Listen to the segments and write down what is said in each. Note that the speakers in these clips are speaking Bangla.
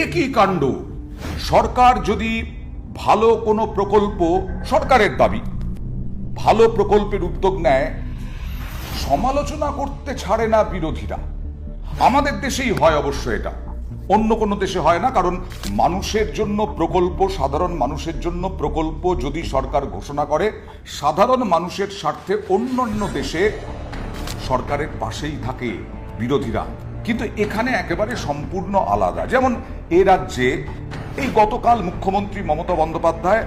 একই কাণ্ড। সরকার যদি ভালো কোনো প্রকল্প, সরকারের দাবি ভালো প্রকল্পের উদ্যোগ নেয়, সমালোচনা করতে ছাড়ে না বিরোধীরা। আমাদের দেশেই হয় অবশ্য, এটা অন্য কোনো দেশে হয় না। কারণ মানুষের জন্য প্রকল্প, সাধারণ মানুষের জন্য প্রকল্প যদি সরকার ঘোষণা করে, সাধারণ মানুষের স্বার্থে অন্যান্য দেশে সরকারের পাশেই থাকে বিরোধীরা। কিন্তু এখানে একেবারে সম্পূর্ণ আলাদা। যেমন এ রাজ্যে এই গতকাল মুখ্যমন্ত্রী মমতা বন্দ্যোপাধ্যায়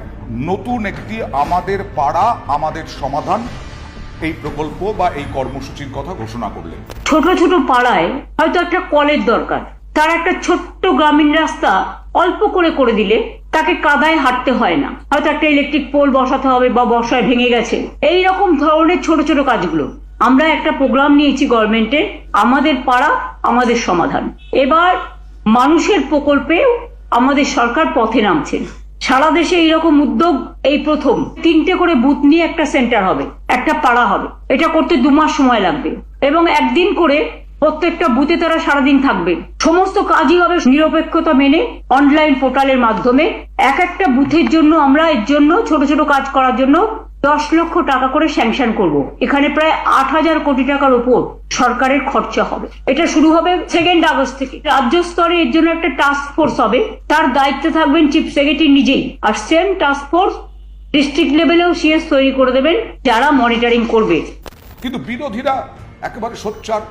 নতুন একটি আমাদের পাড়া আমাদের সমাধান এই প্রকল্প বা এই কর্মসূচির কথা ঘোষণা করলেন। ছোট ছোট পাড়ায় হয়তো একটা কলের দরকার, তার একটা ছোট্ট গ্রামীণ রাস্তা অল্প করে দিলে তাকে কাদায় হাঁটতে হয় না। হয়তো একটা ইলেকট্রিক পোল বসাতে হবে বা বর্ষায় ভেঙে গেছে। এই রকম ধরনের ছোট ছোট কাজগুলো আমরা একটা প্রোগ্রাম নিয়েছি গভর্নমেন্টে, আমাদের পাড়া আমাদের সমাধান। এবার মানুষের প্রকল্পে আমাদের সরকার পথে নামছে। সারা দেশে এইরকম উদ্যোগ এই প্রথম। 3টে করে বুথ নিয়ে একটা সেন্টার হবে, একটা পাড়া হবে। এটা করতে 2 মাস সময় লাগবে এবং একদিন করে প্রত্যেকটা বুথে তারা সারাদিন থাকবে। সমস্ত কাজই হবে নিরপেক্ষতা মেনে অনলাইন পোর্টালের মাধ্যমে। একটা বুথের জন্য আমরা এর জন্য ছোট ছোট কাজ করার জন্য 10 লক্ষ টাকা করে স্যাংশন করব। এখানে প্রায় 8,000 কোটি টাকার উপর সরকারের খরচা হবে। এটা শুরু হবে 2 আগস্ট থেকে। রাজ্য স্তরে এর জন্য একটা টাস্ক ফোর্স হবে, তার দায়িত্বে থাকবেন চিফ সেক্রেটারি নিজেই। আর সেম টাস্ক ফোর্স ডিস্ট্রিক্ট লেভেলেও সিএস তৈরি করে দেবেন, যারা মনিটরিং করবে। কিন্তু বিরোধীরা একেবারে সোচ্চার।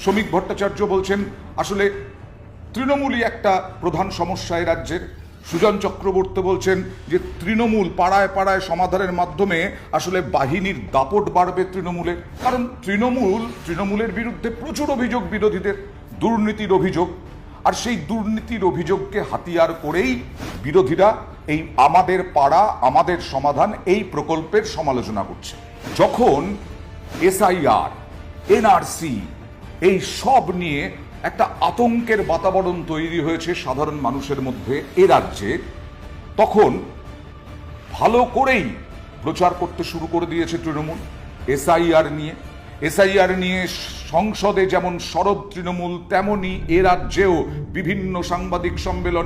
শ্রমিক ভট্টাচার্য বলছেন আসলে তৃণমূলই একটা প্রধান সমস্যা এই রাজ্যের। সুজন চক্রবর্তী বলছেন যে তৃণমূল পাড়ায় পাড়ায় সমাধানের মাধ্যমে আসলে বাহিনীর দাপট বাড়বে তৃণমূলের। কারণ তৃণমূলের বিরুদ্ধে প্রচুর অভিযোগ বিরোধীদের, দুর্নীতির অভিযোগ। আর সেই দুর্নীতির অভিযোগকে হাতিয়ার করেই বিরোধীরা এই আমাদের পাড়া আমাদের সমাধান এই প্রকল্পের সমালোচনা করছে। যখন এসআইআর, এনআরসি এই সব নিয়ে একটা আতঙ্কের বাতাবরণ তৈরি হয়েছে সাধারণ মানুষের মধ্যে এ রাজ্যে, তখন ভালো করেই প্রচার করতে শুরু করে দিয়েছে তৃণমূল এসআইআর নিয়ে সংসদে যেমন সরব তৃণমূল, তেমনি এ রাজ্যেও বিভিন্ন সাংবাদিক সম্মেলন